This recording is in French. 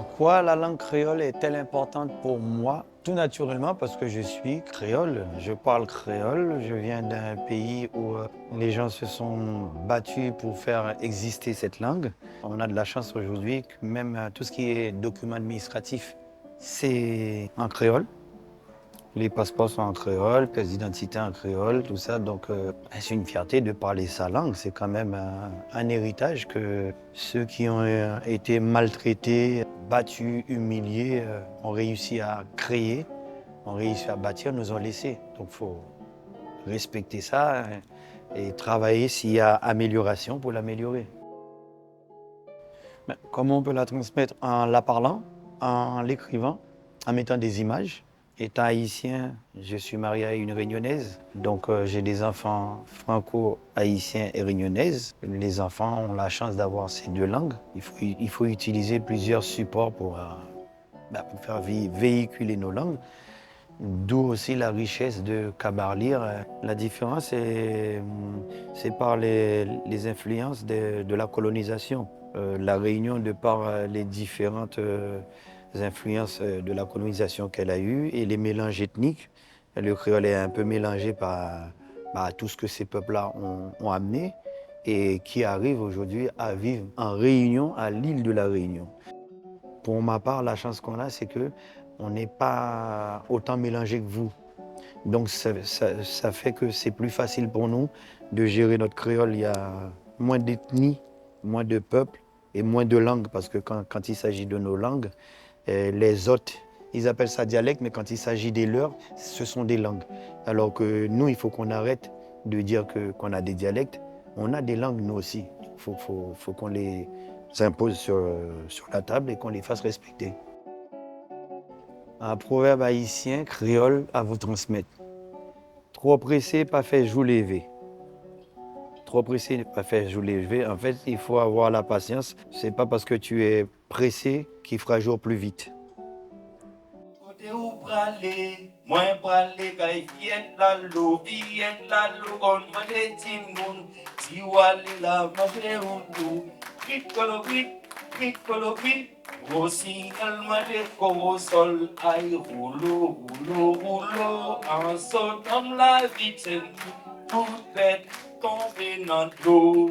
En quoi la langue créole est-elle importante pour moi? Tout naturellement parce que je suis créole, je parle créole, je viens d'un pays où les gens se sont battus pour faire exister cette langue. On a de la chance aujourd'hui que même tout ce qui est documents administratifs, c'est en créole. Les passeports sont en créole, pièces d'identité en créole, tout ça. Donc, c'est une fierté de parler sa langue. C'est quand même un héritage que ceux qui ont été maltraités, battus, humiliés, ont réussi à créer, ont réussi à bâtir, nous ont laissé. Donc, il faut respecter ça et travailler s'il y a amélioration pour l'améliorer. Mais comment on peut la transmettre? En la parlant, en l'écrivant, en mettant des images. Étant haïtien, je suis marié à une réunionnaise, donc j'ai des enfants franco-haïtiens et réunionnaises. Les enfants ont la chance d'avoir ces deux langues. Il faut utiliser plusieurs supports pour faire véhiculer nos langues. D'où aussi la richesse de Kabarlir. La différence, c'est par les influences de la colonisation. La Réunion, de par les différentes influences de la colonisation qu'elle a eue et les mélanges ethniques, le créole est un peu mélangé par tout ce que ces peuples-là ont amené et qui arrivent aujourd'hui à vivre en Réunion, à l'île de la Réunion. Pour ma part, la chance qu'on a, c'est que on n'est pas autant mélangé que vous. Donc ça fait que c'est plus facile pour nous de gérer notre créole. Il y a moins d'ethnie, moins de peuples et moins de langues. Parce que quand il s'agit de nos langues, les autres, ils appellent ça dialecte, mais quand il s'agit des leurs, ce sont des langues. Alors que nous, il faut qu'on arrête de dire qu'on a des dialectes. On a des langues, nous aussi. Il faut qu'on les impose sur la table et qu'on les fasse respecter. Un proverbe haïtien, créole, à vous transmettre. Trop pressé, pas fait jour levé. Trop pressé, pas fait jour levé. En fait, il faut avoir la patience. C'est pas parce que tu es pressé qu'il fera jour plus vite. Côté où praler, moins praler, kay fiet la lo, on m'a dit moun, si ou aller la manger ou nous, vite colo vite, aussi elle m'a dit qu'au sol, aïe rouleau, en sautant la vitesse, tout fait tomber dans l'eau.